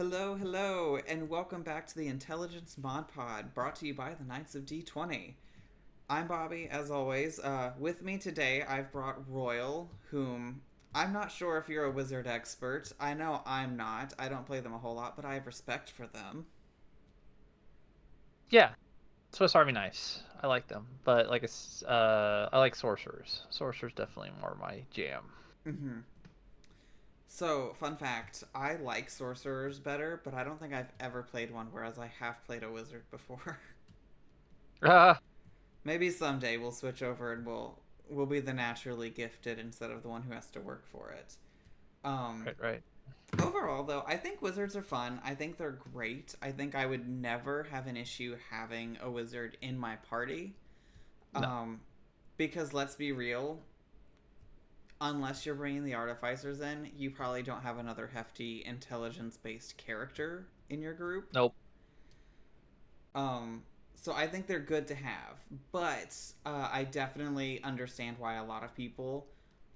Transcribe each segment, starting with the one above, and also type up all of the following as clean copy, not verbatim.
Hello, hello, and welcome back to the Intelligence Mod Pod, brought to you by the Knights of D20. I'm Bobby, as always. With me today, I've brought Royal, whom I'm not sure if you're a wizard expert. I know I'm not. I don't play them a whole lot, but I have respect for them. Yeah, Swiss Army knives. I like them, but I like sorcerers. Sorcerers definitely more my jam. Hmm. So, fun fact, I like sorcerers better, but I don't think I've ever played one, whereas I have played a wizard before. Ah, Maybe someday we'll switch over and we'll be the naturally gifted instead of the one who has to work for it. Um, right. Overall, though, I think wizards are fun. I think they're great. I think I would never have an issue having a wizard in my party. No, Um, because let's be real, unless you're bringing the artificers in, you probably don't have another hefty intelligence based character in your group. nope. Um, so I think they're good to have, but I definitely understand why a lot of people,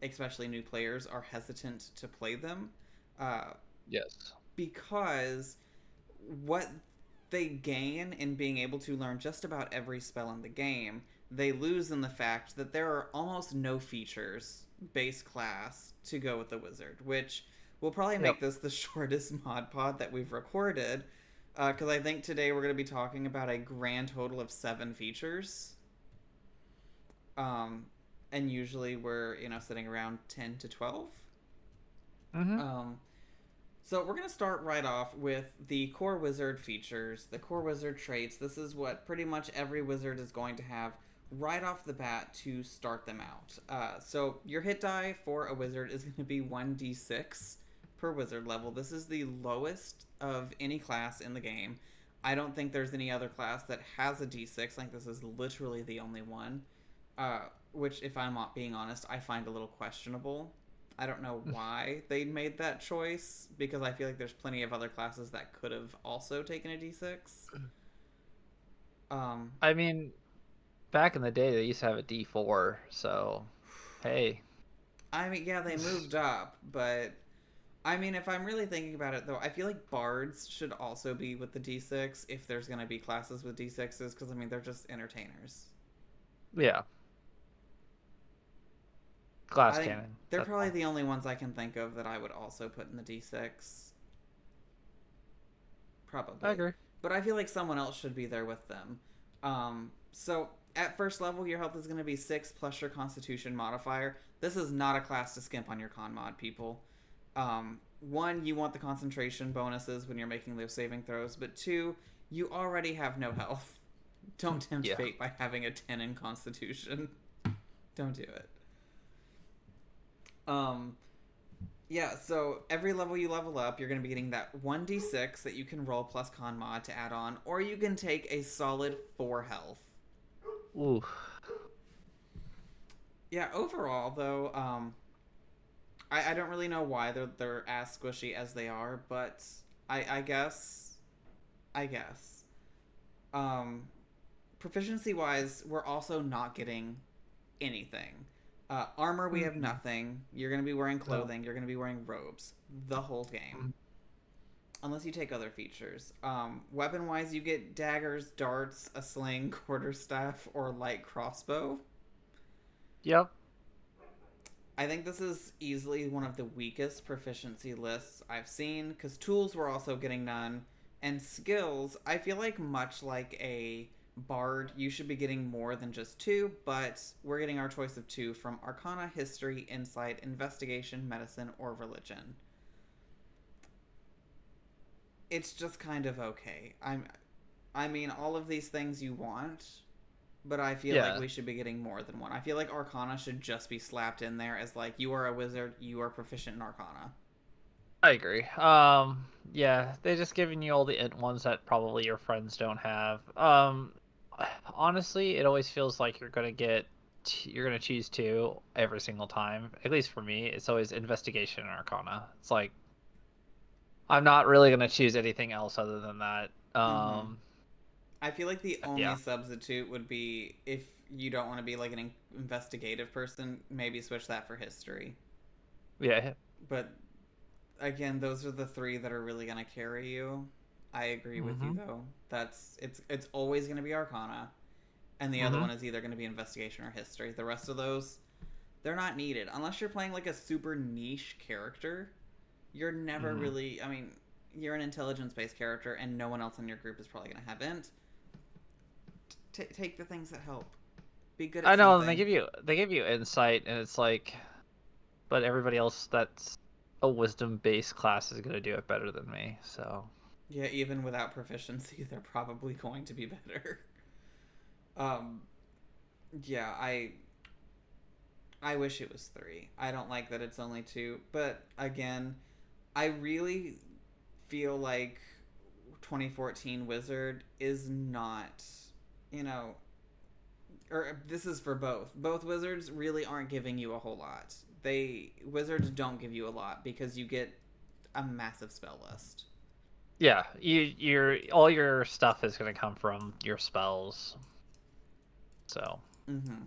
especially new players, are hesitant to play them. Uh, Yes. because what they gain in being able to learn just about every spell in the game, they lose in the fact that there are almost no features base class to go with the wizard, which will probably Yep. make this the shortest mod pod that we've recorded. Because I think today we're going to be talking about a grand total of 7 features. Um, and usually we're, sitting around 10 to 12. Mm-hmm. Um, So we're going to start right off with the core wizard features, the core wizard traits. This is what pretty much every wizard is going to have right off the bat to start them out. So your hit die for a wizard is going to be 1d6 per wizard level. This is the lowest of any class in the game. I don't think there's any other class that has a d6. Like, this is literally the only one. Uh, which, if I'm not being honest, I find a little questionable. I don't know why they made that choice, because I feel like there's plenty of other classes that could have also taken a d6. Um, I mean, back in the day, they used to have a D4, so hey. I mean, yeah, they moved up, but I mean, if I'm really thinking about it, though, I feel like bards should also be with the d6 if there's going to be classes with d6s, because I mean, they're just entertainers. Yeah, I glass think cannon. they're That's probably all. the only ones I can think of that I would also put in the d6. I Probably. agree. But I feel like someone else should be there with them. So at first level, your health is going to be 6 plus your constitution modifier. This is not a class to skimp on your con mod, people. One, you want the concentration bonuses when you're making those saving throws, but two, you already have no health. Don't tempt Yeah. fate by having a 10 in constitution. Don't do it. Um, Yeah, so every level you level up, you're going to be getting that 1d6 that you can roll plus con mod to add on, or you can take a solid 4 health. Ooh. Yeah, overall, though, I don't really know why they're as squishy as they are, but I guess. I guess. Um, Proficiency wise, we're also not getting anything. Armor, we have Mm-mm. nothing. You're going to be wearing No. clothing, you're going to be wearing robes the whole game. Unless you take other features. Weapon wise, you get daggers, darts, a sling, quarterstaff, or light crossbow. Yep. I think this is easily one of the weakest proficiency lists I've seen, because tools we're also getting none. And skills, I feel like much like a bard, you should be getting more than just 2, but we're getting our choice of 2 from Arcana, History, Insight, Investigation, Medicine, or Religion. It's just kind of okay. I mean, all of these things you want, but I feel like Yeah. we should be getting more than one. I feel like Arcana should just be slapped in there as like, you are a wizard, you are proficient in Arcana. I agree. Yeah, they're just giving you all the int ones that probably your friends don't have. Honestly, it always feels like you're gonna choose two every single time. At least for me, it's always investigation and arcana. It's like I'm not really gonna choose anything else other than that. Mm-hmm. I feel like the only Yeah, substitute would be, if you don't want to be like an investigative person, maybe switch that for history. yeah, But again, those are the three that are really going to carry you. I agree with you Mm-hmm. though. It's always going to be Arcana, and the other Mm-hmm. one is either going to be Investigation or History. The rest of those, they're not needed unless you're playing like a super niche character. You're never Mm-hmm. really. I mean, you're an intelligence-based character, and no one else in your group is probably going to have Int. Take the things that help. Be good I at know, and they something. give you insight, and it's like, but everybody else that's a wisdom based class is gonna do it better than me. So Yeah, even without proficiency, they're probably going to be better. Um, yeah, I wish it was three. I don't like that it's only two, but again, I really feel like 2014 Wizard is not, you know, or this is for both. Both Wizards really aren't giving you a whole lot. Wizards don't give you a lot because you get a massive spell list. yeah, your all your stuff is gonna come from your spells. So Mm-hmm.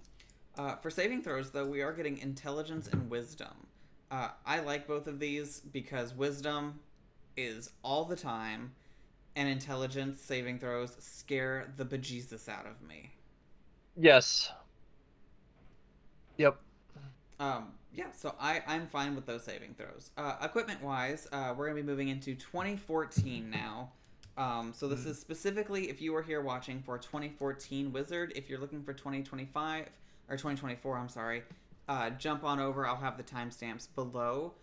For saving throws, though, we are getting intelligence and wisdom. I like both of these because wisdom is all the time, and intelligence saving throws scare the bejesus out of me. yes, yep. Yeah, so I'm fine with those saving throws. Equipment wise, we're going to be moving into 2014 now. So this Mm. is specifically if you were here watching for 2014 Wizard. If you're looking for 2025 or 2024, I'm sorry, jump on over. I'll have the timestamps below.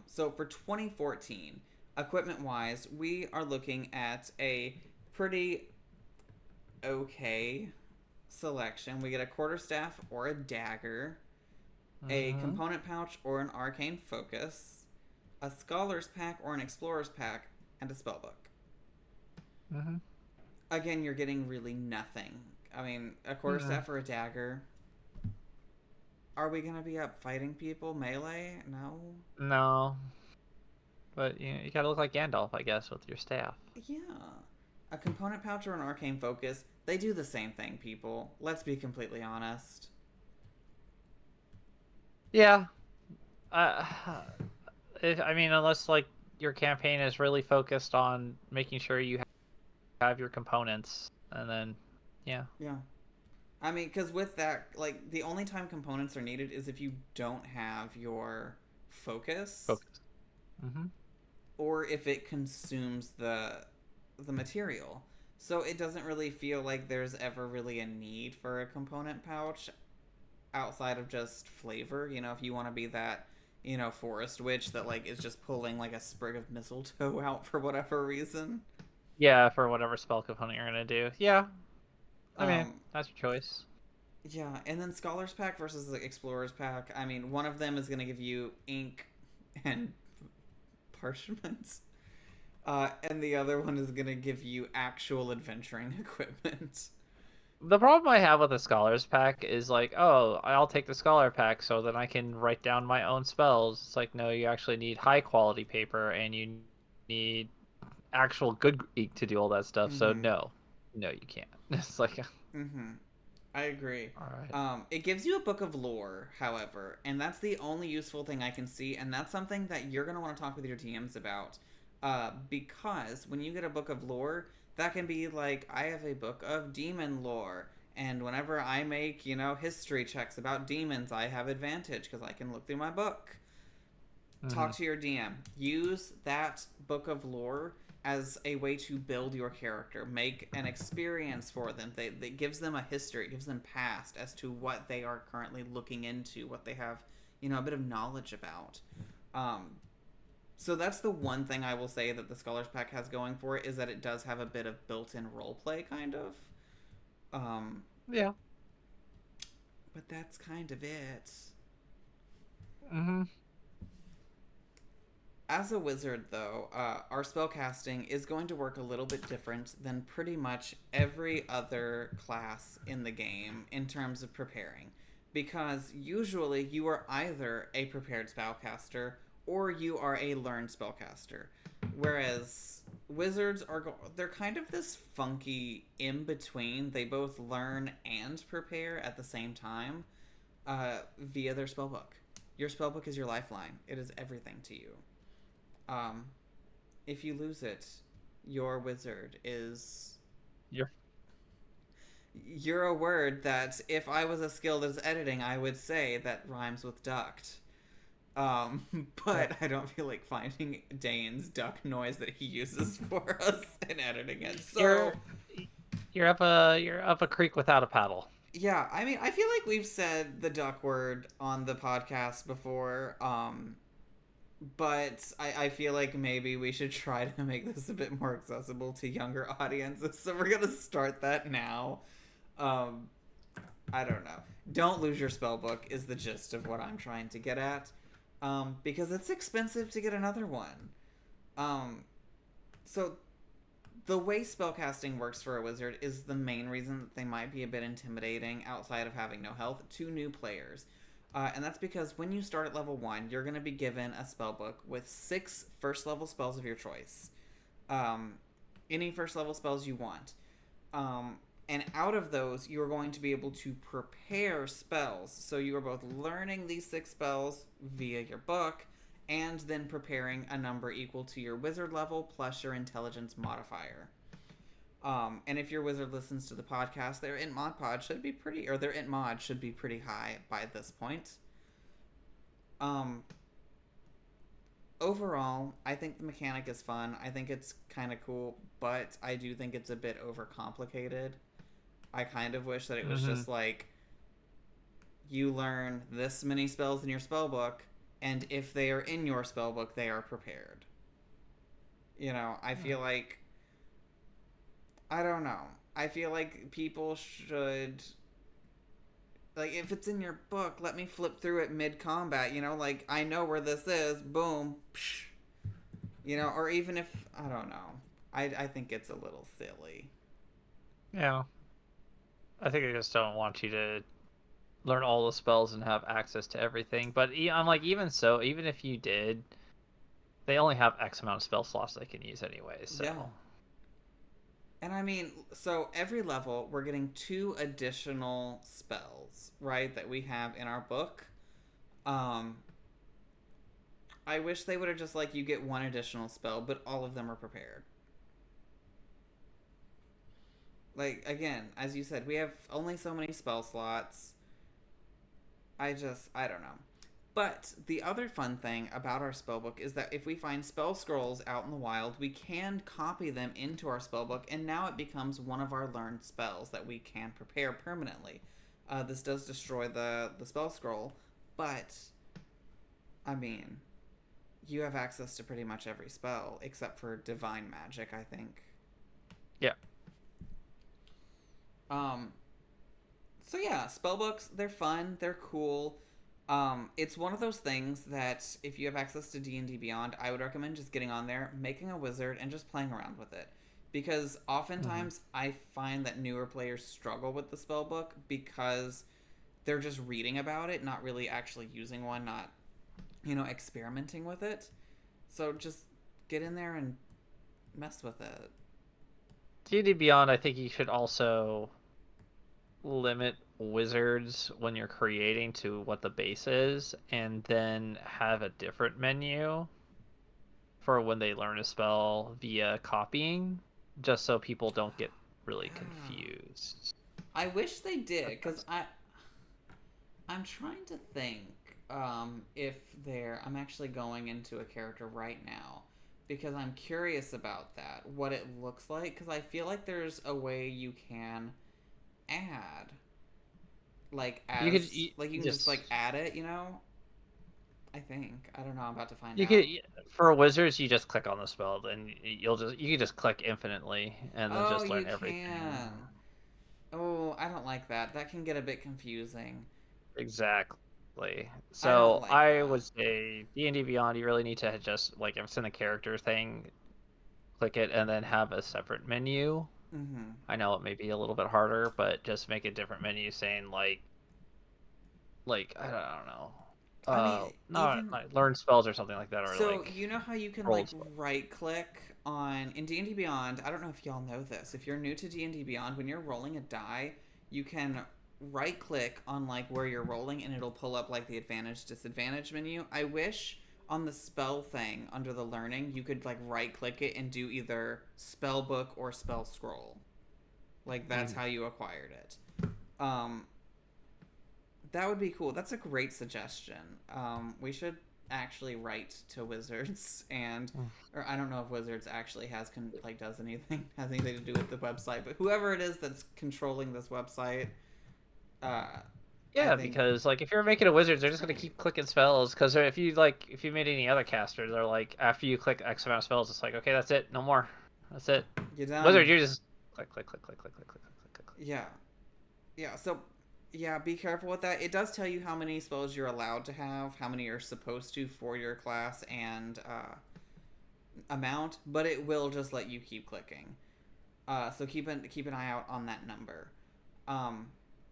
So for 2014, equipment wise, we are looking at a pretty okay selection. We get a quarterstaff or a dagger, a Mm-hmm. component pouch or an arcane focus, a scholar's pack or an explorer's pack, and a spellbook. Mm-hmm. Again, you're getting really nothing. I mean, a Mm. quarterstaff or a dagger. Are we gonna be up fighting people melee? No. No, but you gotta look like Gandalf, I guess, with your staff. Yeah. A component pouch or an arcane focus, they do the same thing, people. Let's be completely honest. Yeah. Uh, I mean, unless like your campaign is really focused on making sure you have your components, and then yeah, Yeah. I mean, because with that, like, the only time components are needed is if you don't have your focus focus. Mm-hmm. or if it consumes the material. So it doesn't really feel like there's ever really a need for a component pouch outside of just flavor. You know, if you want to be that, forest witch that like is just pulling like a sprig of mistletoe out for whatever reason. Yeah, for whatever spell component you're gonna do. Yeah, I mean Um, that's your choice. yeah, and then Scholars Pack versus the Explorers Pack. I mean, one of them is going to give you ink and parchments, and the other one is going to give you actual adventuring equipment. The problem I have with the scholars pack is like, oh, I'll take the scholar pack so that I can write down my own spells. It's like, no, you actually need high quality paper and you need actual good ink to do all that stuff. So Mm-hmm. no, no, you can't. It's like, Mm-hmm. I agree. all right. It gives you a book of lore, however, and that's the only useful thing I can see, and that's something that you're going to want to talk with your DMs about. Because when you get a book of lore, that can be like, I have a book of demon lore, and whenever I make, history checks about demons, I have advantage because I can look through my book. Mm-hmm. Talk to your DM. Use that book of lore as a way to build your character. Make an experience for them. That gives them a history, it gives them past as to what they are currently looking into, what they have, a bit of knowledge about. Um, so that's the one thing I will say that the Scholars Pack has going for it is that it does have a bit of built-in roleplay, kind of. Um, Yeah. but that's kind of it. Mm-hmm. As a wizard, though, our spellcasting is going to work a little bit different than pretty much every other class in the game in terms of preparing. Because usually you are either a prepared spellcaster or you are a learned spellcaster. Whereas wizards they're kind of this funky in between. They both learn and prepare at the same time via their spellbook. Your spellbook is your lifeline, it is everything to you. Um, if you lose it, your wizard is... You're You're a word that, if I was as skilled as editing, I would say that rhymes with duct. But I don't feel like finding Dane's duck noise that he uses for us and editing it. So you're up a creek without a paddle. yeah, I mean, I feel like we've said the duck word on the podcast before. But I feel like maybe we should try to make this a bit more accessible to younger audiences. So we're gonna start that now. I don't know. Don't lose your spell book is the gist of what I'm trying to get at. Because it's expensive to get another one. So the way spellcasting works for a wizard is the main reason that they might be a bit intimidating outside of having no health to new players. And that's because when you start at level 1, you're going to be given a spell book with 6 first level spells of your choice. Any first level spells you want. And out of those, you're going to be able to prepare spells. So you are both learning these 6 spells via your book, and then preparing a number equal to your wizard level plus your intelligence modifier. And if your wizard listens to the podcast, their Int Mod Pod should be pretty, or their Int Mod should be pretty high by this point. Overall, I think the mechanic is fun. I think it's kind of cool, but I do think it's a bit overcomplicated. I kind of wish that it was just like, you learn this many spells in your spellbook, and if they are in your spellbook, they are prepared. You know, I feel like... I don't know. I feel like people should... Like, if it's in your book, let me flip through it mid-combat, you know? Like, I know where this is, boom, psh. You know, or even if... I don't know. I think it's a little silly. Yeah. I think I just don't want you to learn all the spells and have access to everything. But I'm like, even so, even if you did, they only have X amount of spell slots they can use anyway, so... Yeah. And I mean, so every level, we're getting 2 additional spells, right, that we have in our book. I wish they would have just, like, you get 1 additional spell, but all of them are prepared. Like, again, as you said, we have only so many spell slots. I don't know. But the other fun thing about our spellbook is that if we find spell scrolls out in the wild, we can copy them into our spellbook, and now it becomes one of our learned spells that we can prepare permanently. This does destroy the spell scroll, but, I mean, you have access to pretty much every spell, except for divine magic, I think. Yeah. So yeah, spellbooks, they're fun, they're cool. It's one of those things that if you have access to D&D Beyond, I would recommend just getting on there, making a wizard, and just playing around with it. Because oftentimes I find that newer players struggle with the spellbook because they're just reading about it, not really actually using one, not, you know, experimenting with it. So just get in there and mess with it. D&D Beyond, I think you should also limit wizards when you're creating to what the base is, and then have a different menu for when they learn a spell via copying, just so people don't get really confused. I wish they did, because I'm trying to think if I'm actually going into a character right now, because I'm curious about that, what it looks like, because I feel like there's a way you can add, like, as you can just like add it, you know. I think, I don't know, I'm about to find out. For wizards, you just click on the spell, and you can just click infinitely and then just learn everything. Can. Oh, I don't like that. That can get a bit confusing. Exactly. So I like would say D&D Beyond, you really need to just, like, if it's in the character thing, click it and then have a separate menu. Mm-hmm. I know it may be a little bit harder, but just make a different menu saying like I don't know. I mean, not like learn spells or something like that, or so like, you know how you can roll like spell. right click on in D&D Beyond. I don't know if y'all know this. If you're new to D&D Beyond, when you're rolling a die, you can right click on like where you're rolling, and it'll pull up like the advantage disadvantage menu. I wish on the spell thing under the learning, you could like right click it and do either spell book or spell scroll. Like that's how you acquired it. That would be cool. That's a great suggestion. We should actually write to Wizards or I don't know if Wizards actually does anything to do with the website, but whoever it is that's controlling this website, yeah, because like if you're making a wizard, they're just gonna keep clicking spells. Because if you made any other caster, they're like after you click X amount of spells, it's like okay, that's it, no more, that's it. You're done. Wizard, you're just click. Yeah. So yeah, be careful with that. It does tell you how many spells you're allowed to have, how many you're supposed to for your class and amount, but it will just let you keep clicking. So keep an eye out on that number.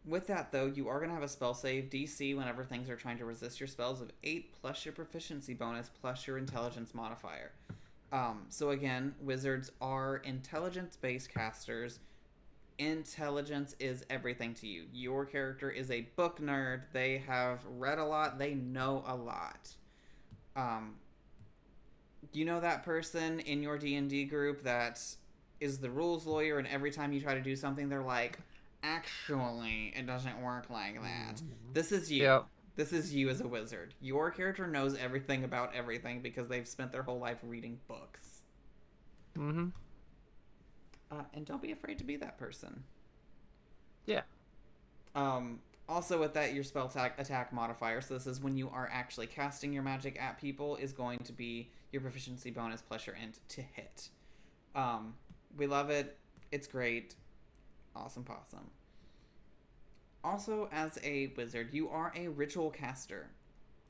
With that, though, you are going to have a spell save DC whenever things are trying to resist your spells of 8 plus your proficiency bonus plus your intelligence modifier. So again, wizards are intelligence-based casters. Intelligence is everything to you. Your character is a book nerd. They have read a lot. They know a lot. You know that person in your D&D group that is the rules lawyer, and every time you try to do something, they're like, actually, it doesn't work like that. This is you. Yep. This is you as a wizard. Your character knows everything about everything because they've spent their whole life reading books. Mm-hmm. And don't be afraid to be that person. Yeah. Also with that, your spell attack modifier, so this is when you are actually casting your magic at people, is going to be your proficiency bonus plus your int to hit. We love it. It's great. Awesome possum. Also, as a wizard, you are a ritual caster,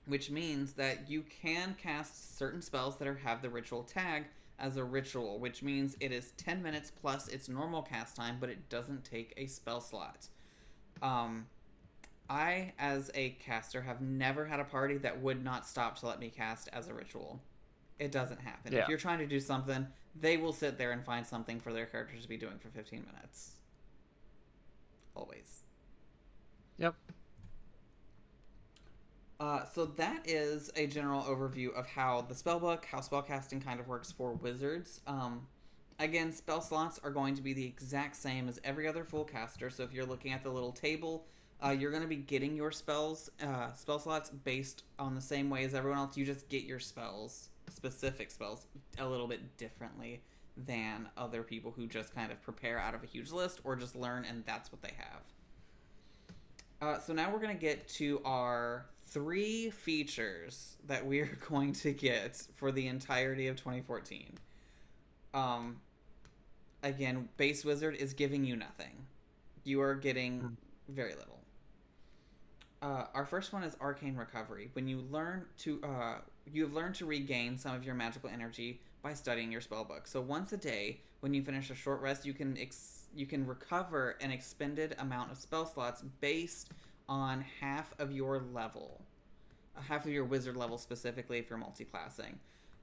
which means that you can cast certain spells that have the ritual tag as a ritual, which means it is 10 minutes plus its normal cast time, but it doesn't take a spell slot. I, as a caster, have never had a party that would not stop to let me cast as a ritual. It doesn't happen. Yeah. If you're trying to do something, they will sit there and find something for their characters to be doing for 15 minutes. Always. Yep. So that is a general overview of how the spellbook, how spellcasting kind of works for wizards. Again, spell slots are going to be the exact same as every other full caster. So if you're looking at the little table, you're going to be getting your spell slots based on the same way as everyone else. You just get your specific spells, a little bit differently than other people who just kind of prepare out of a huge list or just learn and that's what they have. So now we're going to get to our 3 features that we're going to get for the entirety of 2014. Again, base wizard is giving you nothing. You are getting very little. Our first one is arcane recovery. When you learn to, you have learned to regain some of your magical energy by studying your spellbook. So once a day, when you finish a short rest, you can recover an expended amount of spell slots based on half of your level, half of your wizard level specifically if you're multi-classing.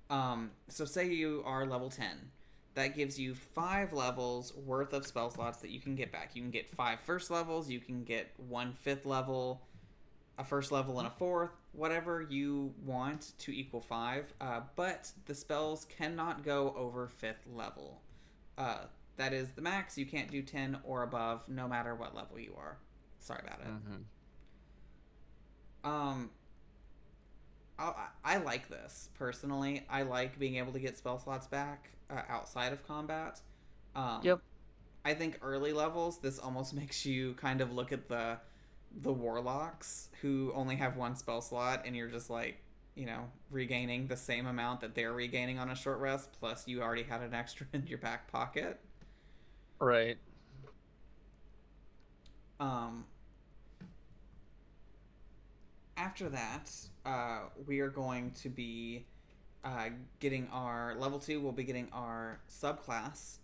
So say you are level 10. That gives you 5 levels worth of spell slots that you can get back. You can get 5 first levels, you can get 1 fifth level, a first level and a fourth, whatever you want to equal 5. But the spells cannot go over 5th level. That is the max. You can't do 10 or above, no matter what level you are. Sorry about it. I like this personally. I like being able to get spell slots back outside of combat. Yep. I think early levels, this almost makes you kind of look at the warlocks who only have 1 spell slot, and you're just like, you know, regaining the same amount that they're regaining on a short rest, plus you already had an extra in your back pocket. Right. After that, we are going to be getting our level 2. We'll be getting our subclass.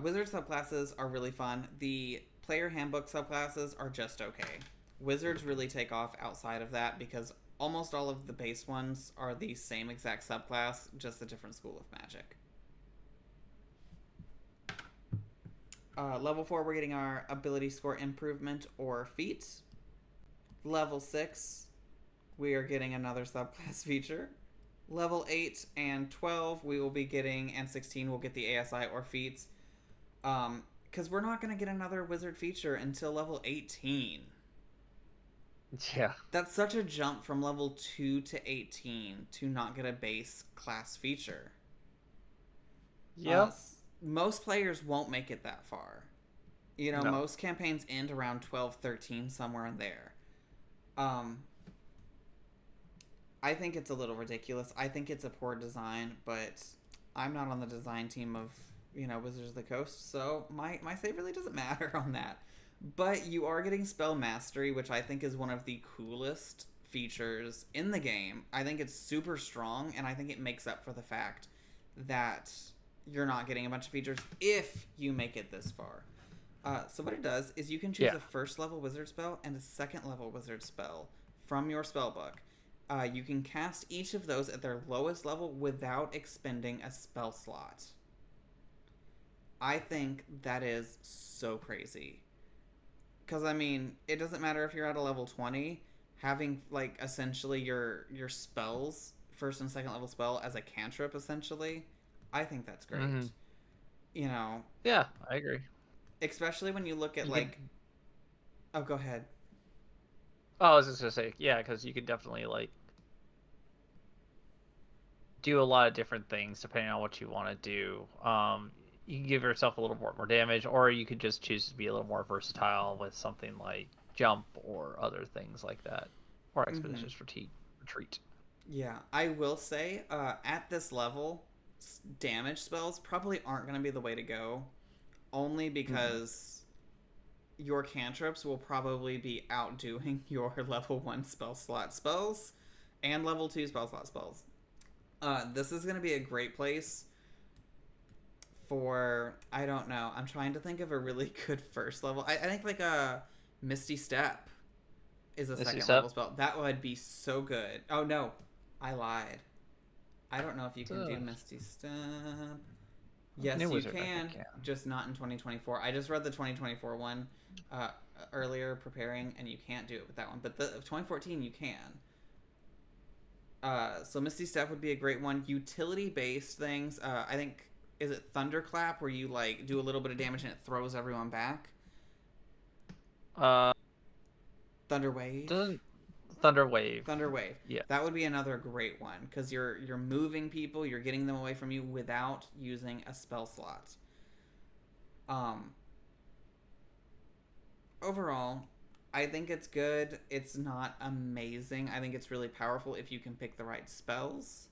Wizard subclasses are really fun. The player handbook subclasses are just okay. Wizards really take off outside of that because almost all of the base ones are the same exact subclass, just a different school of magic. Level 4, we're getting our ability score improvement or feat. Level 6, we are getting another subclass feature. Level 8 and 12, we will be getting, and 16 will get the ASI or feats. Because we're not going to get another wizard feature until level 18. Yeah. That's such a jump from level 2 to 18 to not get a base class feature. Yep. Most players won't make it that far. You know, No. most campaigns end around 12, 13, somewhere in there. I think it's a little ridiculous. I think it's a poor design, but I'm not on the design team of, Wizards of the Coast, so my say really doesn't matter on that. But you are getting Spell Mastery, which I think is one of the coolest features in the game. I think it's super strong, and I think it makes up for the fact that you're not getting a bunch of features if you make it this far. So what it does is you can choose a first level wizard spell and a second level wizard spell from your spell book. You can cast each of those at their lowest level without expending a spell slot. I think that is so crazy. Because, I mean, it doesn't matter if you're at a level 20, having, like, essentially your spells, first and second level spell, as a cantrip, essentially, I think that's great. Mm-hmm. You know? Yeah, I agree. Especially when you look at, Oh, go ahead. Oh, I was just going to say, yeah, because you could definitely, like, do a lot of different things depending on what you want to do. You can give yourself a little more damage, or you could just choose to be a little more versatile with something like jump or other things like that, or expeditious retreat. Yeah, I will say, at this level, damage spells probably aren't going to be the way to go, only because your cantrips will probably be outdoing your level 1 spell slot spells and level 2 spell slot spells. This is going to be a great place for, I don't know, I'm trying to think of a really good first level. I think like a Misty Step is a second level spell. That would be so good. Oh no, I lied. I don't know if you can do Misty Step. Yes, you can, just not in 2024. I just read the 2024 one earlier preparing, and you can't do it with that one. But the 2014 you can. So Misty Step would be a great one. Utility-based things, I think, is it Thunderclap, where you, like, do a little bit of damage and it throws everyone back? Thunderwave? Thunderwave. Yeah. That would be another great one, because you're moving people, you're getting them away from you without using a spell slot. Overall, I think it's good. It's not amazing. I think it's really powerful if you can pick the right spells.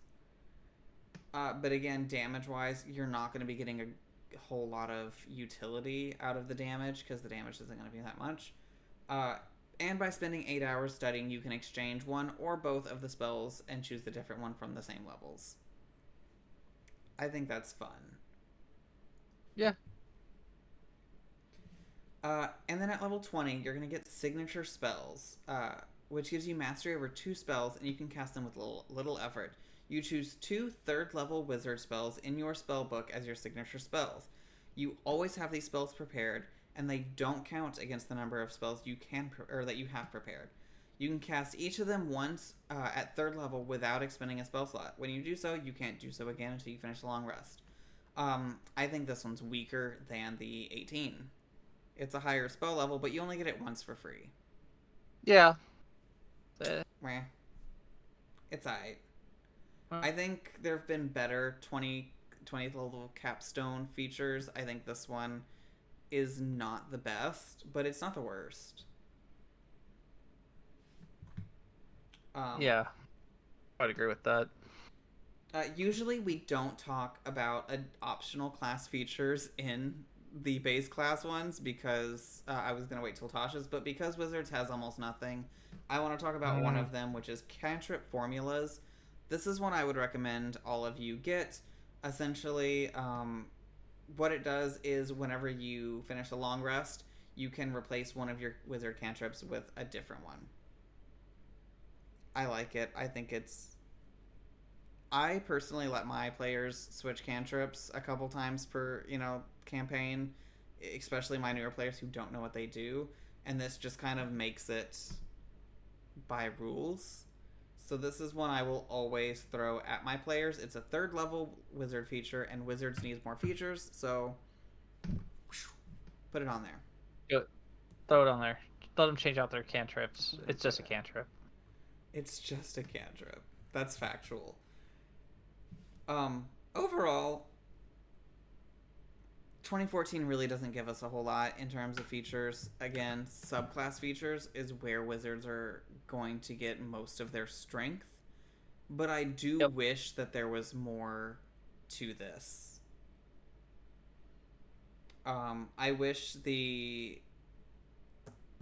But again, damage-wise, you're not going to be getting a whole lot of utility out of the damage, because the damage isn't going to be that much. And by spending 8 hours studying, you can exchange one or both of the spells and choose the different one from the same levels. I think that's fun. Yeah. And then at level 20, you're going to get signature spells, which gives you mastery over 2 spells, and you can cast them with little effort. You choose 2 third-level wizard spells in your spell book as your signature spells. You always have these spells prepared, and they don't count against the number of spells you can or that you have prepared. You can cast each of them once at 3rd level without expending a spell slot. When you do so, you can't do so again until you finish the long rest. I think this one's weaker than the 18. It's a higher spell level, but you only get it once for free. Yeah. Meh. It's alright. I think there have been better 20th level capstone features. I think this one is not the best, but it's not the worst. Yeah, I'd agree with that. Usually we don't talk about optional class features in the base class ones because I was going to wait till Tasha's, but because Wizards has almost nothing, I want to talk about one of them, which is cantrip formulas. This is one I would recommend all of you get. Essentially, what it does is whenever you finish a long rest, you can replace one of your wizard cantrips with a different one. I like it. I think it's... I personally let my players switch cantrips a couple times per, campaign, especially my newer players who don't know what they do, and this just kind of makes it by rules. So this is one I will always throw at my players. It's a 3rd level wizard feature, and Wizards needs more features, so put it on there. Good. Throw it on there. Let them change out their cantrips. It's Do just a it. cantrip. It's just a cantrip. That's factual. Overall, 2014 really doesn't give us a whole lot in terms of features. Again, subclass features is where Wizards are going to get most of their strength. But I do wish that there was more to this. I wish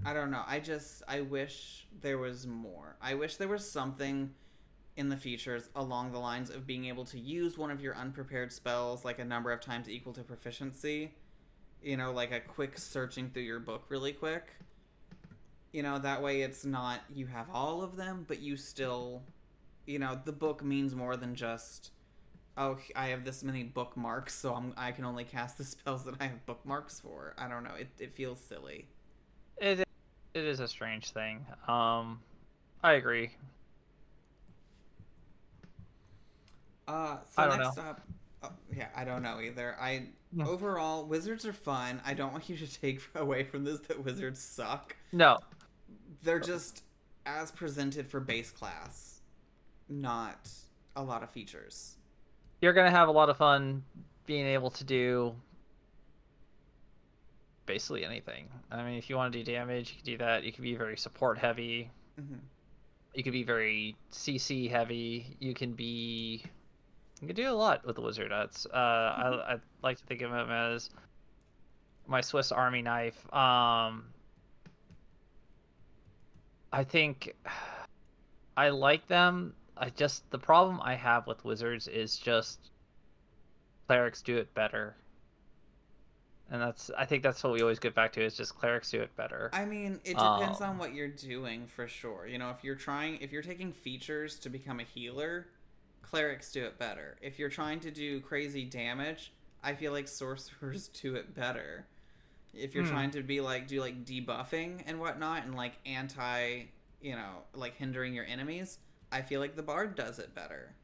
I don't know. I wish there was more. I wish there was something in the features along the lines of being able to use one of your unprepared spells like a number of times equal to proficiency. Like a quick searching through your book really quick. That way it's not you have all of them, but you still, the book means more than just, oh, I have this many bookmarks, so I can only cast the spells that I have bookmarks for. I don't know. It feels silly. It is a strange thing. I agree. So I don't next know. up, yeah, I don't know either. Overall, Wizards are fun. I don't want you to take away from this that Wizards suck. No. They're just as presented for base class, not a lot of features. You're gonna have a lot of fun being able to do basically anything. I mean, if you want to do damage, you can do that. You can be very support heavy. Mm-hmm. You can be very CC heavy. You can do a lot with the wizard. I like to think of him as my Swiss Army knife. I think I like them. The problem I have with wizards is just clerics do it better. And I think that's what we always get back to, is just clerics do it better. I mean, it depends on what you're doing for sure. If you're taking features to become a healer, clerics do it better. If you're trying to do crazy damage, I feel like sorcerers do it better. If you're trying to do debuffing and whatnot and like like hindering your enemies, I feel like the bard does it better.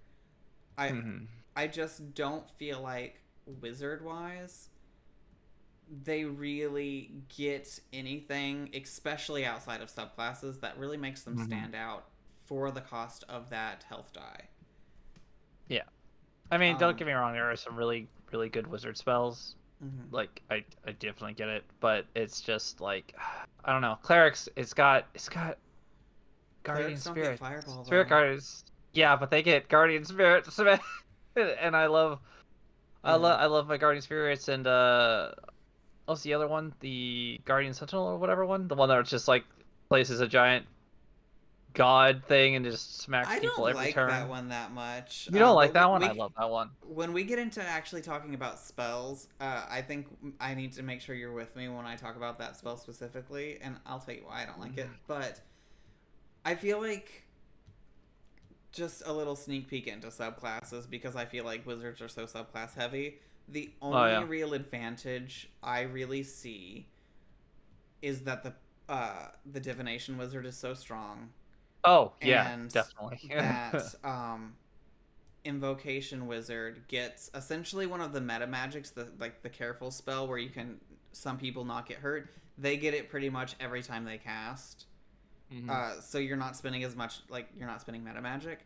I just don't feel like wizard wise they really get anything, especially outside of subclasses, that really makes them stand out for the cost of that health die. Yeah. I mean, don't get me wrong, there are some really, really good wizard spells. Like, I definitely get it, but it's just like, I don't know. Clerics, it's got Guardian Spirit. Spirit Guardians. Yeah, but they get Guardian Spirit. And I love my Guardian Spirits, and what's the other one? The Guardian Sentinel or whatever one? The one that just like places a giant god thing and just smacks people every turn. I don't like that one that much. You don't like that one? I love that one. When we get into actually talking about spells, I think I need to make sure you're with me when I talk about that spell specifically, and I'll tell you why I don't like it. But I feel like just a little sneak peek into subclasses, because I feel like wizards are so subclass heavy. The only real advantage I really see is that the divination wizard is so strong. Oh, yeah, definitely. That invocation wizard gets essentially one of the meta magics, the careful spell where some people not get hurt. They get it pretty much every time they cast. So you're not spending as much, you're not spending meta magic.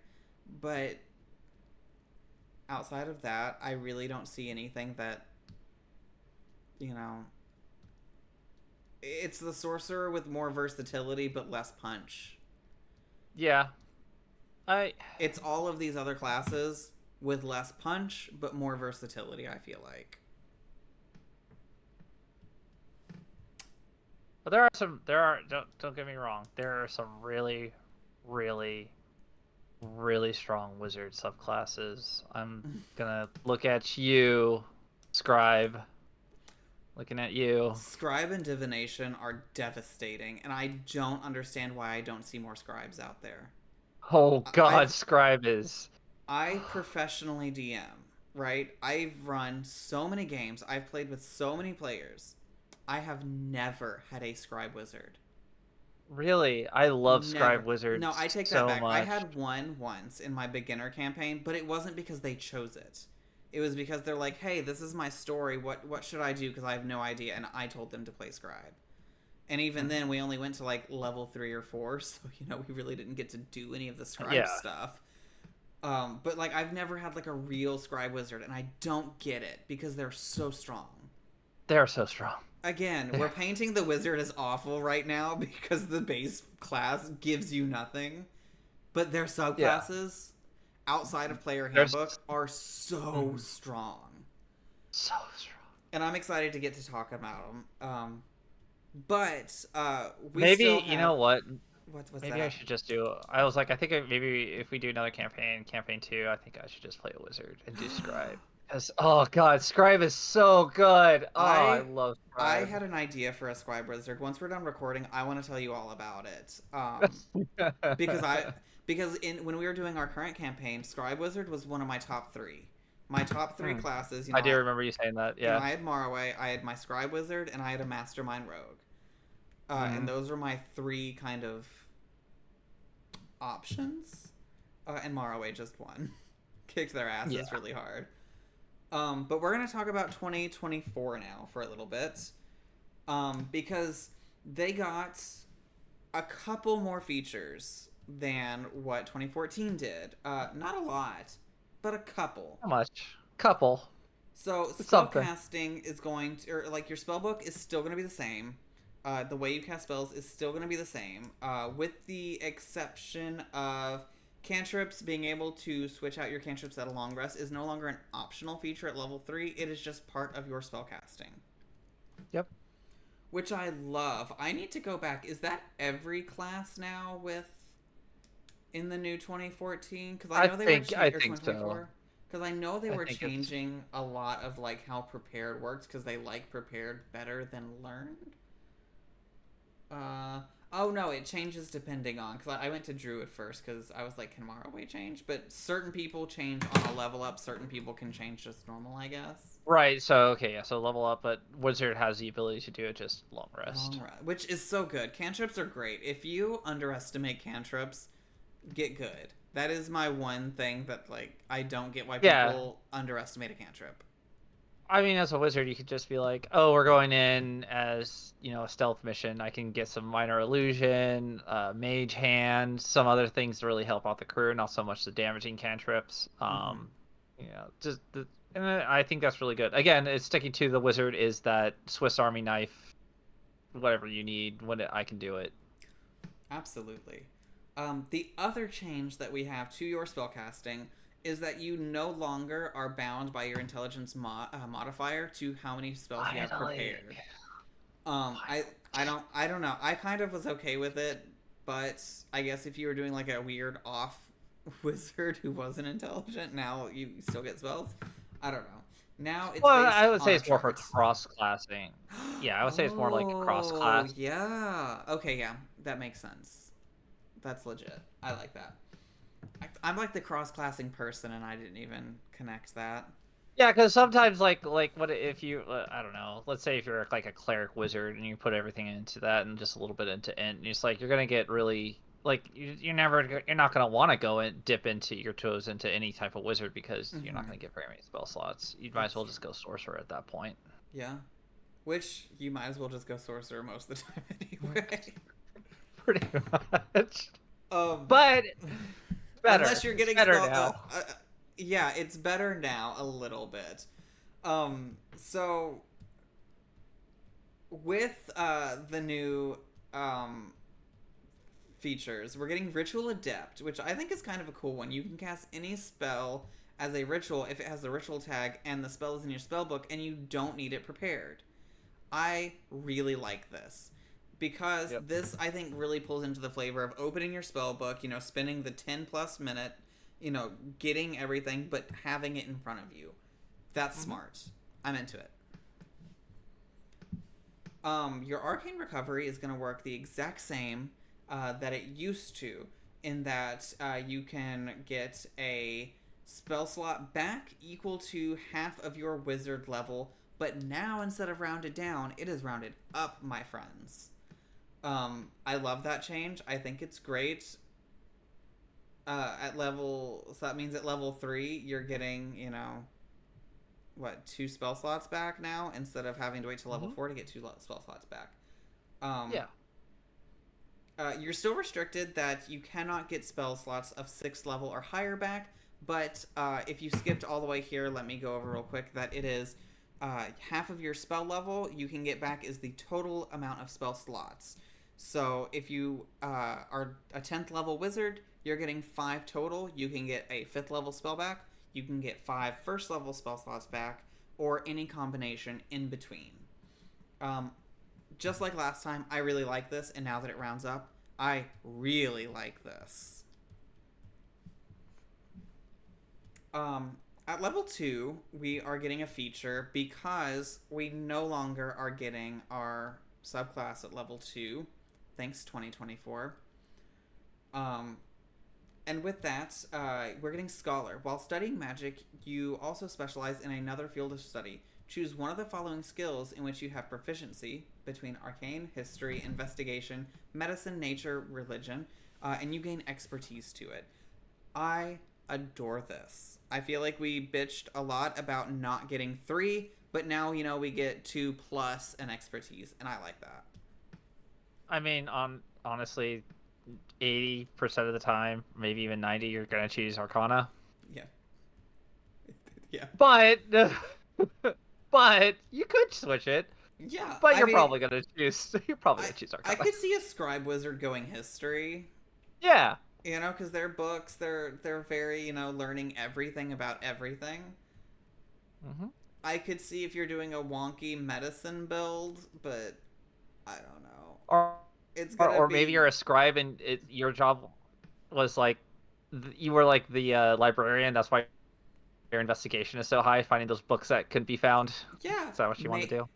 But outside of that, I really don't see anything that, it's the sorcerer with more versatility but less punch. Yeah. It's all of these other classes with less punch but more versatility, I feel like. But don't get me wrong, there are some really, really, really strong wizard subclasses. I'm gonna look at you, Scribe. Looking at you. Scribe and Divination are devastating, and I don't understand why I don't see more Scribes out there. Oh God, Scribe is... I professionally DM, right? I've run so many games. I've played with so many players. I have never had a Scribe Wizard. Really, I love Scribe Never. No, I Wizards take that so back. I much. had one once in my beginner campaign, but it wasn't because they chose it. It was because they're like, "Hey, this is my story. What should I do? Because I have no idea." And I told them to play Scribe. And even Mhm. then, we only went to like level 3 or 4, so we really didn't get to do any of the Scribe Yeah, stuff. But like, I've never had like a real Scribe Wizard, and I don't get it because they're so strong. they're so strong. Again, we're They're, painting the wizard as awful right now because the base class gives you nothing. But their yeah, subclasses outside of player they're handbook are so mhm, strong. so strong. And I'm excited to get to talk about them. But we still Maybe you have know what? what's Maybe I that? should just do. I was like, I think maybe if we do another campaign 2, I think I should just play a wizard and do Scribe. Because oh god, Scribe is so good. Oh, I I love I Scribe. had an idea for a scribe wizard. Once we're done recording, I want to tell you all about it. Because I because in when we were doing our current campaign, scribe wizard was one of my top three. My top three Hmm. classes, I do remember you saying that. Yeah. I had Maraway, I had my scribe wizard, and I had a mastermind rogue. And Hmm. those are my three kind of options. And Maraway just won, kicked their Yeah. asses really hard. But we're gonna talk about 2024 now for a little bit, because they got a couple more features than what 2014 did. Not a lot, but a couple. How much? Couple. So It's something. spellcasting is going to, or like your spell book is still going to be the same. The way you cast spells is still going to be the same, with the exception of cantrips. Being able to switch out your cantrips at a long rest is no longer an optional feature at level 3. It is just part of your spellcasting, Yep. which I love. I need to go back. Is that every class now with in the new 2014? Because I know they were I or think so. 2024. Because I know they I were think it's changing a lot of like how prepared works because they like prepared better than learned. Uh oh no, it changes depending on because I went to Druid first because I was like, can Morroway change? But certain people change on a level up. Certain people can change just normal, I guess. right. So okay, yeah. So level up, but Wizard has the ability to do it just long Long rest. run, which is so good. Cantrips are great. If you underestimate cantrips, get good. That is my one thing that like I don't get why Yeah. people underestimate a cantrip. I mean, as a wizard, you could just be like, "Oh, we're going in as a stealth mission. I can get some minor illusion, mage hand, some other things to really help out the crew, not so much the damaging cantrips." Mm-hmm. Just and I think that's really good. Again, it's sticking to the wizard is that Swiss Army knife, whatever you need when I can do it. Absolutely. The other change that we have to your spellcasting is that you no longer are bound by your intelligence modifier to how many spells you have Finally, prepared. Um, I I don't know. I kind of was okay with it, but I guess if you were doing like a weird off wizard who wasn't intelligent, now you still get spells. I don't know. Now it's well, based I would on say a it's more for chart. cross classing. Yeah, I would say it's more like cross Oh, class. yeah. Okay, yeah. That makes sense. That's legit. I like that. I'm like the cross-classing person, and I didn't even connect that. Yeah, because sometimes like what if you I don't know. Let's say if you're like a cleric wizard and you put everything into that and just a little bit into int, and it's like you're gonna get really like you're not gonna want to go and dip into your toes into any type of wizard because you're not Mm-hmm. gonna get very many spell slots. You might as That's well true. just go sorcerer at that point. Yeah. Which you might as well just go sorcerer most of the time anyway. Pretty much. um, But unless better. you're It's getting better spell. now. Yeah, it's better now a little bit. So with the new um features, we're getting Ritual Adept, which I think is kind of a cool one. You can cast any spell as a ritual if it has the ritual tag and the spell is in your spell book, and you don't need it prepared. I really like this because Yep. this I think really pulls into the flavor of opening your spell book, spending the 10 plus minute, getting everything but having it in front of you. That's Hmm. smart. I'm into it. Your arcane recovery is going to work the exact same that it used to, in that you can get a spell slot back equal to half of your wizard level, but now instead of rounded down, it is rounded up, my friends. I love that change. I think it's great. At level, so that means at level 3, you're getting, what, 2 spell slots back now instead of having to wait till level Hmm. 4 to get 2 spell slots back. Um, Yeah. you're still restricted that you cannot get spell slots of 6th level or higher back, but if you skipped all the way here, let me go over real quick that it is half of your spell level you can get back is the total amount of spell slots. So if you are a 10th level wizard, you're getting 5 total. You can get a 5th level spell back, you can get 5 first level spell slots back, or any combination in between. Um, just like last time, I really like this, and now that it rounds up, I really like this. At level 2, we are getting a feature because we no longer are getting our subclass at level 2. Thanks, 2024. Um, and with that, we're getting Scholar. While studying magic, you also specialize in another field of study. Choose one of the following skills in which you have proficiency between arcane, history, investigation, medicine, nature, religion, and you gain expertise to it. I adore this. I feel like we bitched a lot about not getting 3, but now, we get 2 plus an expertise, and I like that. I mean, honestly, 80% of the time, maybe even 90, you're gonna choose Arcana. Yeah. Yeah. But but you could switch it. Yeah, But I you're mean, probably gonna choose you're probably I gonna choose I Arcana. could see a scribe wizard going history, Yeah. because their books, they're very, learning everything about everything. Hmm. I could see if you're doing a wonky medicine build, but I don't know. Or, It's or gonna or maybe you're be a scribe and your job was like you were like the librarian. That's why your investigation is so high, finding those books that couldn't be found. yeah, Is that what you want to do?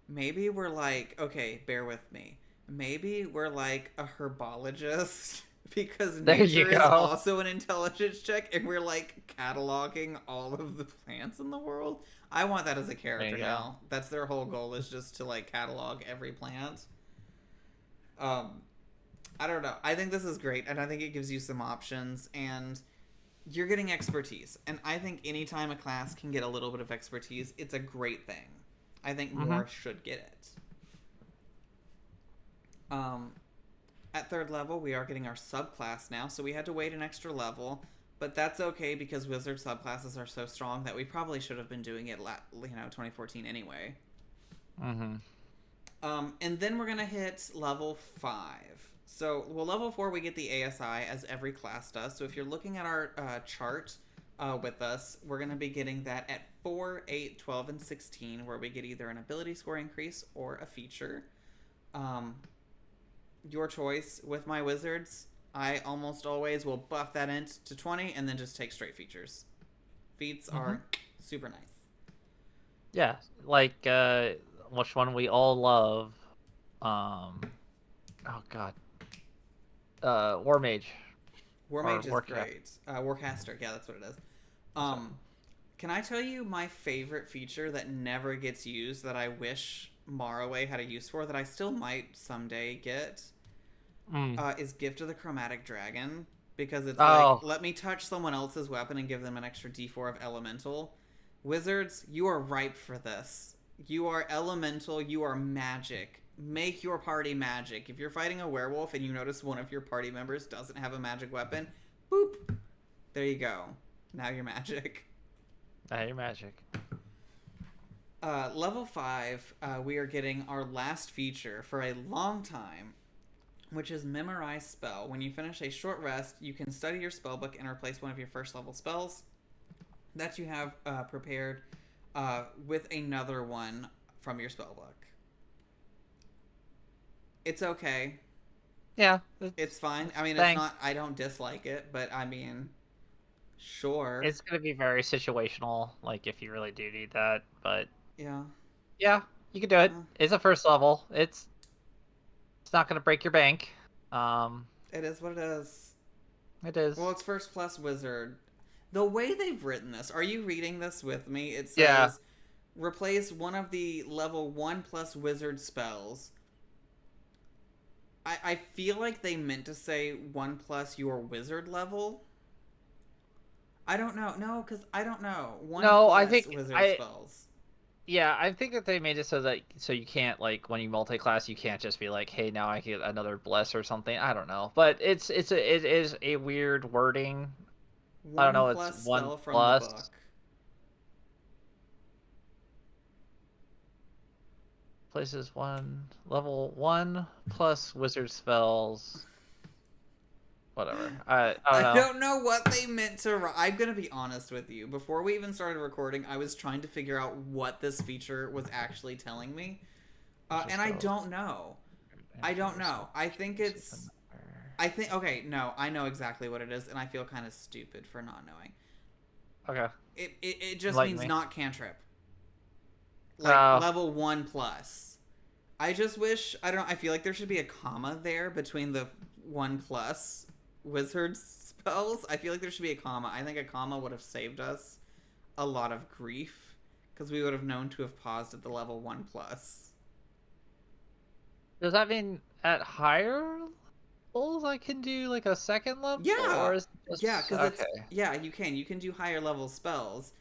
maybe we're like, okay, bear with me. Maybe we're like a herbologist because There you nature is go. also an intelligence check, and we're like cataloging all of the plants in the world. I want that as a There character you go. now. That's their whole goal, is just to like catalog every plant. Um, I don't know. I think this is great, and I think it gives you some options, and you're getting expertise. And I think anytime a class can get a little bit of expertise, it's a great thing. I think Hmm. more should get it. Um, at 3rd level, we are getting our subclass now, so we had to wait an extra level, but that's okay because wizard subclasses are so strong that we probably should have been doing it, 2014 anyway. Hmm. And then we're gonna hit level 5. So, well, level 4 we get the ASI as every class does. So if you're looking at our chart with us, we're gonna be getting that at 4, 8, 12, and 16, where we get either an ability score increase or a feature. Um, your choice. With my wizards, I almost always will buff that int to 20 and then just take straight features. Feats Hmm. are super nice. Yeah, like which one we all love. Oh god. War Mage War or Mage is Warcraft. great. Warcaster, yeah, that's what it is. So, Um, can I tell you my favorite feature that never gets used that I wish Morrowind had a use for that I still might someday get? mm. Is Gift of the Chromatic Dragon, because it's like, Oh, let me touch someone else's weapon and give them an extra d4 of elemental. Wizards, you are ripe for this. You are elemental, you are magic. Make your party magic. If you're fighting a werewolf and you notice one of your party members doesn't have a magic weapon, boop. There you go. Now you're magic. now you're magic. Level 5, we are getting our last feature for a long time, which is Memorize Spell. When you finish a short rest, you can study your spellbook and replace one of your first level spells that you have prepared with another one from your spellbook. It's okay. Yeah, It's fine. I mean, it's thanks. not. I don't dislike it, but I mean, sure. It's gonna be very situational, like if you really do need that. But Yeah. yeah, you can do it. Uh, It's a first level. It's not gonna break your bank. Um, it is what it is. it Well, is. it's first plus wizard. The way they've written this, are you reading this with me? It Yeah. says replace one of the level 1 plus wizard spells I feel like they meant to say 1 plus your wizard level. I don't know. No, because I don't know. 1 No, I plus think wizard spells. yeah, I think that they made it so that you can't like when you multi-class you can't just be like, hey, now I get another bless or something. I don't know, but it is a weird wording. I don't 1 know. It's plus one spell from the plus book. places one level 1 plus wizard spells. Whatever. I don't I know. don't know what they meant to. I'm gonna be honest with you. Before we even started recording, I was trying to figure out what this feature was actually telling me, Wizard and I spells. don't know. I don't know. I think it's. I think okay. No, I know exactly what it is, and I feel kind of stupid for not knowing. Okay. It just Enlighten means me. not cantrip. Like Oh, level 1 plus. I just wish I don't. I feel like there should be a comma there between the 1 plus wizard spells. I feel like there should be a comma. I think a comma would have saved us a lot of grief because we would have known to have paused at the level 1 plus. does that mean at higher levels I can do like a second level, Yeah, or is it yeah, just because it's okay? yeah. You can do higher level spells,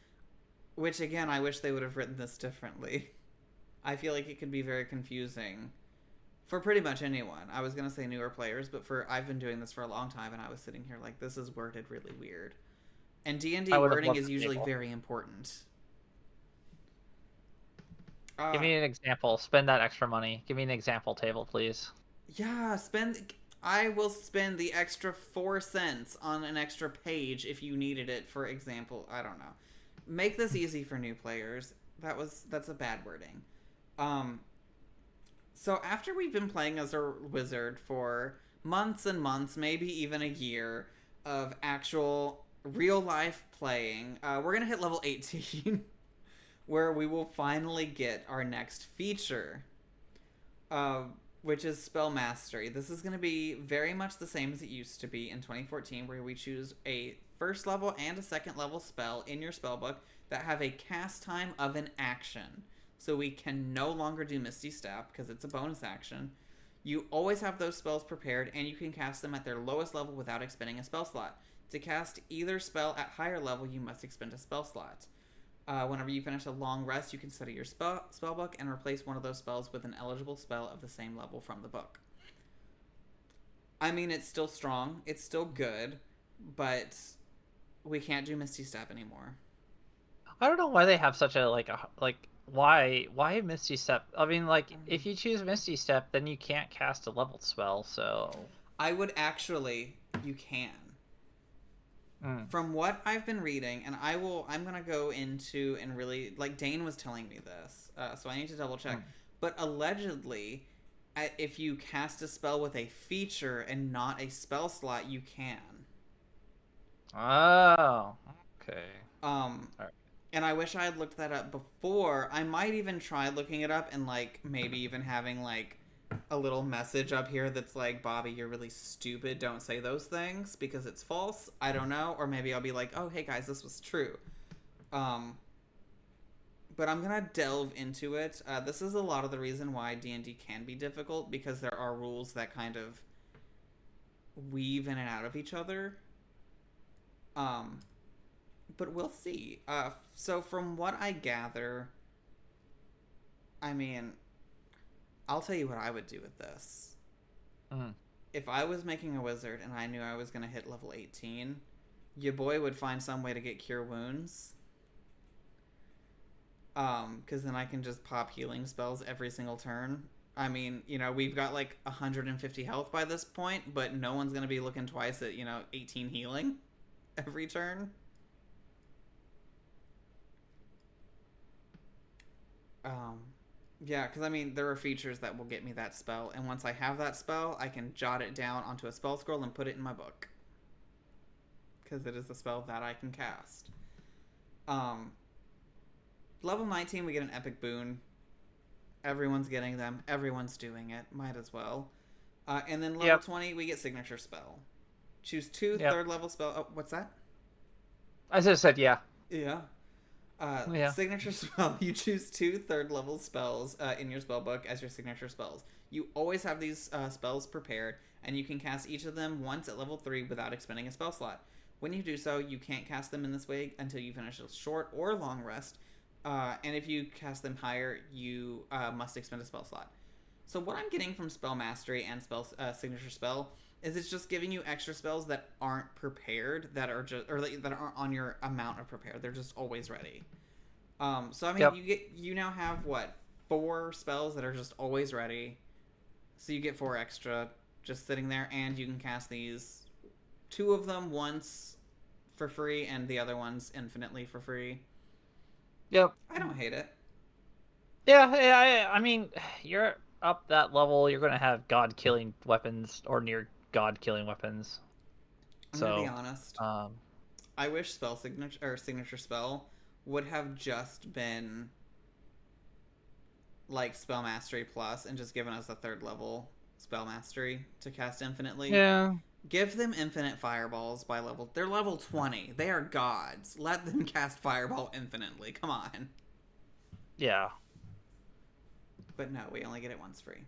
which again I wish they would have written this differently. I feel like it could be very confusing for pretty much anyone. I was gonna say newer players, but for I've been doing this for a long time, and I was sitting here like this is worded really weird. And D&D I would have wording loved is the usually table. very important. Give me an example. Spend that extra money. Give me an example table, please. Yeah, spend. I will spend the extra 4 cents on an extra page if you needed it. For example, I don't know. Make this easy for new players. That's a bad wording. Um, so after we've been playing as a wizard for months and months, maybe even a year of actual real life playing, we're gonna hit level 18, where we will finally get our next feature, uh, which is spell mastery. This is going to be very much the same as it used to be in 2014, where we choose a first level and a second level spell in your spellbook that have a cast time of an action. So we can no longer do Misty Step because it's a bonus action. You always have those spells prepared, and you can cast them at their lowest level without expending a spell slot. To cast either spell at higher level, you must expend a spell slot. Whenever you finish a long rest, you can study your spellbook and replace one of those spells with an eligible spell of the same level from the book. I mean, it's still strong, it's still good, but we can't do Misty Step anymore. I don't know why they have such a why Misty Step? I mean, like if you choose Misty Step, then you can't cast a leveled spell. So I would actually, you can. From what I've been reading, and I'm gonna go into and really like Dane was telling me this, so I need to double check. But allegedly, if you cast a spell with a feature and not a spell slot, you can. Oh, okay. Alright. And I wish I had looked that up before. I might even try looking it up and like maybe even having like a little message up here that's like, Bobby, you're really stupid. Don't say those things because it's false. I don't know. Or maybe I'll be like, oh, hey guys, this was true. But I'm going to delve into it. This is a lot of the reason why D&D can be difficult because there are rules that kind of weave in and out of each other. But we'll see. So from what I gather, I mean, I'll tell you what I would do with this. If I was making a wizard and I knew I was going to hit level 18, your boy would find some way to get cure wounds. Because then I can just pop healing spells every single turn. I mean, we've got like 150 health by this point, but no one's going to be looking twice at, 18 healing every turn. Yeah, because I mean, there are features that will get me that spell, and once I have that spell, I can jot it down onto a spell scroll and put it in my book. Because it is a spell that I can cast. Level 19, we get an epic boon. Everyone's getting them. Everyone's doing it. Might as well. And then level 20, we get signature spell. Choose two third level spell. Oh, what's that? I just said yeah. Yeah. Yeah. Signature spell. You choose 2 third-level spells in your spell book as your signature spells. You always have these spells prepared, and you can cast each of them once at level 3 without expending a spell slot. When you do so, you can't cast them in this way until you finish a short or long rest, and if you cast them higher, you must expend a spell slot. So what I'm getting from Spell Mastery and Signature Spell is it's just giving you extra spells that aren't prepared, that are just or that aren't on your amount of prepared. They're just always ready. So I mean, Yep. you now have what, 4 spells that are just always ready. So you get 4 extra just sitting there, and you can cast these, 2 of them once for free, and the other ones infinitely for free. Yep. I don't hate it. Yeah. I mean, you're up that level. You're gonna have god-killing weapons or near god-killing weapons. I'm So, gonna be honest. I wish spell signature or signature spell would have just been like spell mastery plus and just given us a 3rd level spell mastery to cast infinitely. yeah. Give them infinite fireballs by level. They're level 20. They are gods. Let them cast fireball infinitely. Come on. Yeah. But no, we only get it once free.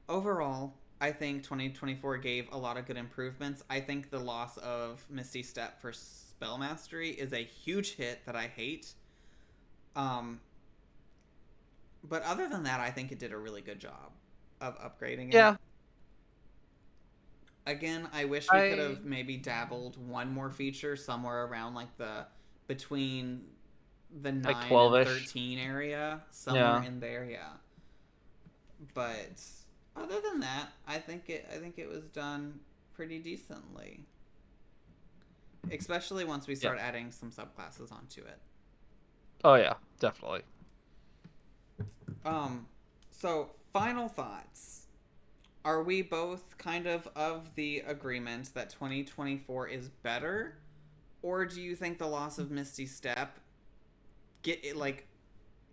Overall, I think 2024 gave a lot of good improvements. I think the loss of Misty Step for Spell Mastery is a huge hit that I hate. But other than that, I think it did a really good job of upgrading Yeah. it. Again, I wish we could have maybe dabbled one more feature somewhere around like between the 9 Like and 12-ish. 13 area, somewhere Yeah. in there, yeah. But other than that, I think it was done pretty decently. Especially once we start adding some subclasses onto it. Oh yeah, definitely. So final thoughts. Are we both kind of the agreement that 2024 is better? Or do you think the loss of Misty Step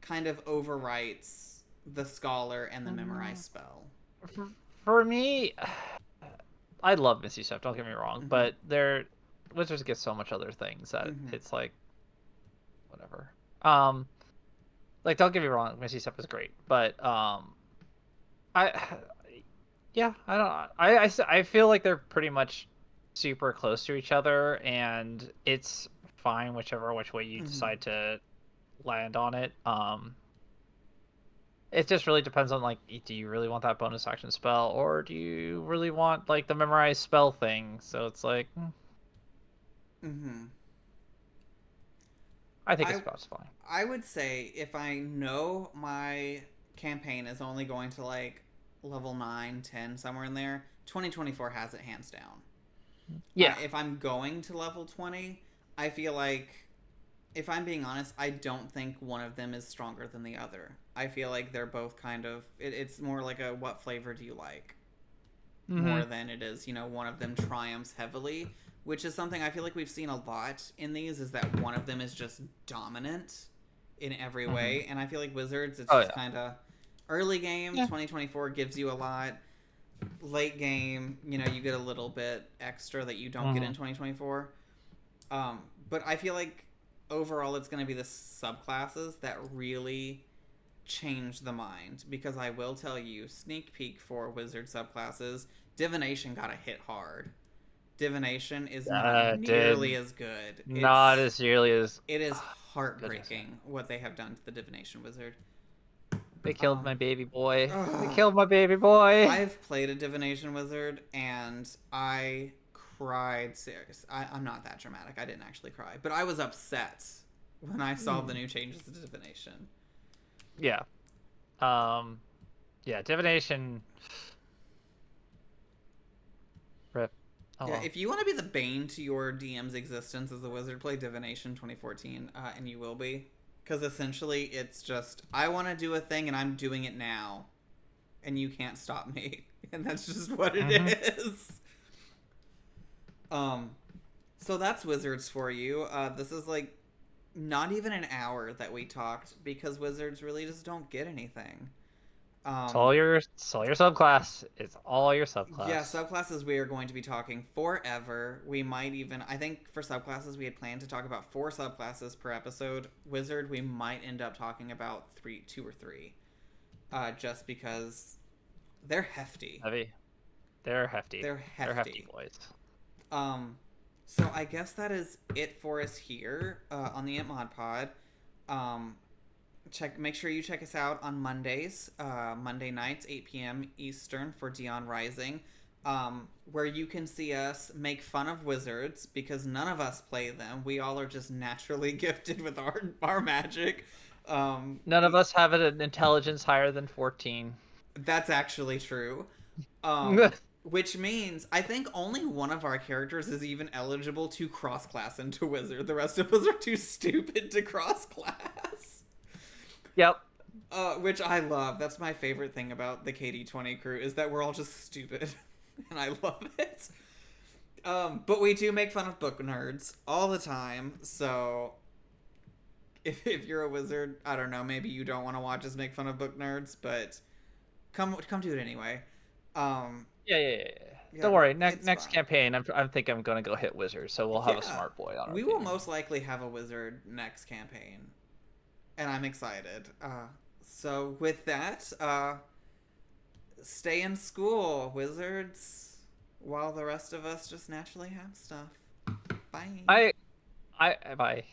kind of overwrites the Scholar and the Memorize spell? For me, I love Misty Step, don't get me wrong, Mm-hmm. but Wizards get so much other things that it's like whatever. Like, don't get me wrong, Misty Step is great, but I feel like they're pretty much super close to each other, and it's fine which way you decide to land on it. It just really depends on, like, do you really want that bonus action spell, or do you really want like the memorize spell thing? So it's like, I think it's about fine. I would say if I know my campaign is only going to like level 9, 10, somewhere in there, 2024 has it hands down. Yeah. If I'm going to level 20, I feel like, if I'm being honest, I don't think one of them is stronger than the other. I feel like they're both kind of, it's more like a what flavor do you like? More than it is, one of them triumphs heavily, which is something I feel like we've seen a lot in these, is that one of them is just dominant in every way. And I feel like Wizards, it's just kind of early game, 2024 gives you a lot. Late game, you get a little bit extra that you don't get in 2024. But I feel like overall it's going to be the subclasses that really change the mind, because I will tell you, sneak peek for Wizard subclasses, Divination got a hit hard. Divination is not nearly as good. Not as nearly as... It is heartbreaking what they have done to the Divination Wizard. They killed my baby boy. They killed my baby boy. I've played a Divination Wizard, and I cried. Serious. I'm not that dramatic. I didn't actually cry. But I was upset when I saw the new changes to Divination. Yeah. Yeah, Divination... Rip. Oh, yeah, if you want to be the bane to your DM's existence as a wizard, play Divination 2014, and you will be. Because essentially, it's just, I want to do a thing, and I'm doing it now. And you can't stop me. And that's just what it is. So that's Wizards for you. This is like not even an hour that we talked, because Wizards really just don't get anything. It's all your subclass. It's all your Yeah, subclass. subclasses we are going to be talking forever. We might even, I think for subclasses we had planned to talk about 4 subclasses per episode. Wizard, we might end up talking about 2 or 3, just because they're hefty. Heavy. They're hefty. They're They're hefty hefty. boys. So I guess that is it for us here on the Int Mod Pod. Make sure you check us out on Mondays, Monday nights, 8 p.m. Eastern for Dion Rising, where you can see us make fun of wizards because none of us play them. We all are just naturally gifted with our magic. None of us have an intelligence higher than 14. That's actually true. Which means I think only one of our characters is even eligible to cross-class into wizard. The rest of us are too stupid to cross-class. Yep. Which I love. That's my favorite thing about the KD20 crew is that we're all just stupid. And I love it. But we do make fun of book nerds all the time. So if you're a wizard, I don't know, maybe you don't want to watch us make fun of book nerds, but come do it anyway. Yeah. Don't worry. Next campaign, I think I'm gonna go hit wizard, so we'll have a smart boy on. We will most likely have a wizard next campaign, and I'm excited. So with that, stay in school, wizards, while the rest of us just naturally have stuff. Bye. Bye.